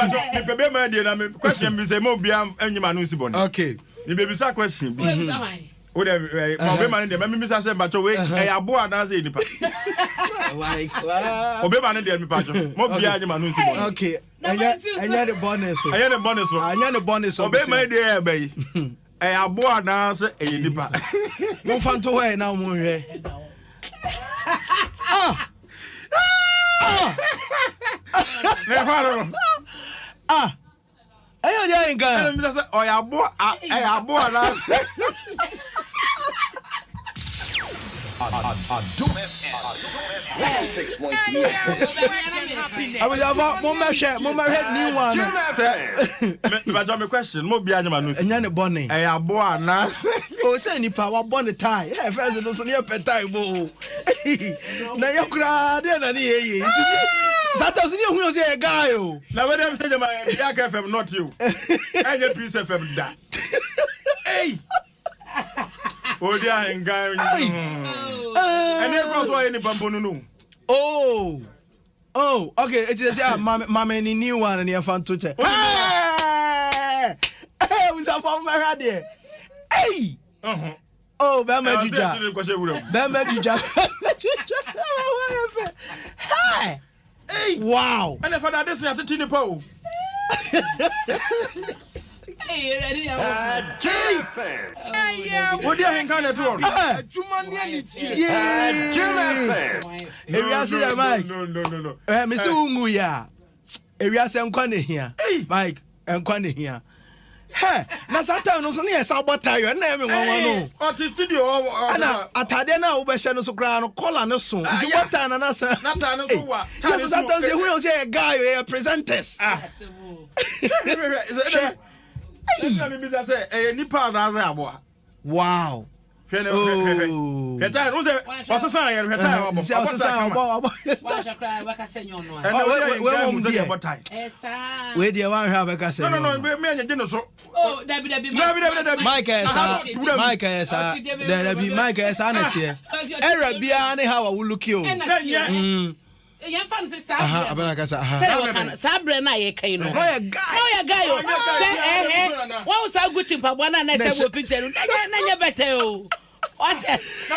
Me pebe man dey na me question be say mo bia anyima no sibon. Okay. Me be bisa question bi. O dey be man dey me bisa say bacho we abo anase nipa. Like Obe man dey me pacho. Mo bia anyima no sibon. okay. Anya the bonus. Anya the bonus. Anya the bonus. Obe man dey e be. Abo anase nipa. Mo fan to where now mo hwe. Ayo dia Ahenkan. Me say abo anase. Adom FM 6.3. I was about mo head new one. Me bacho me question mo bia anyima no sibon. Anya the bonnet. Abo anase. O say nipa wa born the tie. Yeah, first no so near pet tie bo. Na yo kra de na ni ye. Zata so ni hu say guy o. Na we dem say jama Black FM not you. Anya Peace FM da. Hey. Odi Ahenkan. And then cross why any bambo no. Oh, okay. It is mama any new one and your fan to check. Hey, we saw from my radio. Hey. Oh, Bama Dija. Bama Dija. Hey. Wow. And if I this at the tiny po. Hey, ready? What do you Ahenkan at all? If you see that, Mike. No. Miss Umuya. If you see Nkwane here, Mike, Nkwane here. Hey, na sata no so na sabotage na me nwanwa no. O ti studio ana atade na wo be hye no so kra no collar no so. Nti bota na na sa. Na ta no so wa. Ta so sata so hu say guy we presenters. Wow. Yan fan se sabre na ye kan no. No ya guy o. Wa usa Gucci pa bwana na se wo picture na nya better o. What yes.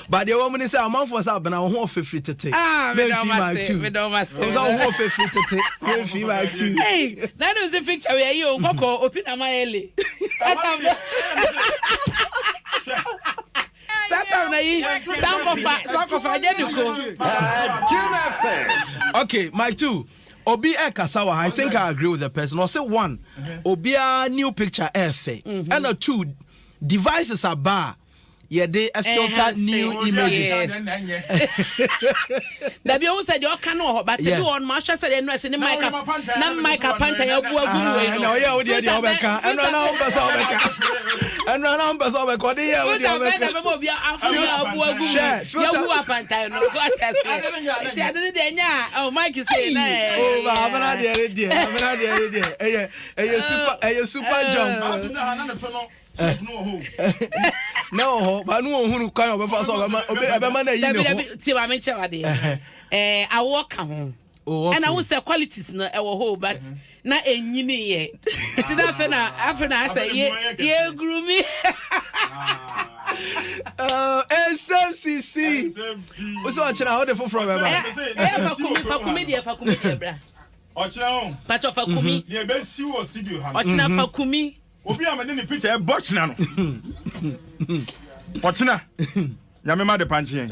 But the woman is a man for sa bana ho ofefri tete. Me don't must. So ho ofefri tete. Me fi my too. Hey, that was a picture where you koko open amaele. Okay, Mike too. Obi Kasawa, I think I agree with the person. Or say one, Obi a new picture F. And a two, devices are bar. Yeah, they filter new images. That be almost said you cannot, but you on Marsha said, and no makeup, not makeup, panta, no, yeah, we did the Obeka, and no numbers of Obeka, and no numbers of Obeka, yeah, we did Obeka. Oh, Mike is saying, oh, I'm not there, super jump. No, but no who kind of a so man I walk home. And I will say qualities no our whole but na enyini ye. It's that after I say yeah grooming. Nsem Sisi. What's watching how the from Fakumi bra. Ochina Patch of Fakumi. Ye be si wo studio ha. Ochina Fakumi. Obi amene ni picture e bochina no. Ochina. Nyame ma de panche.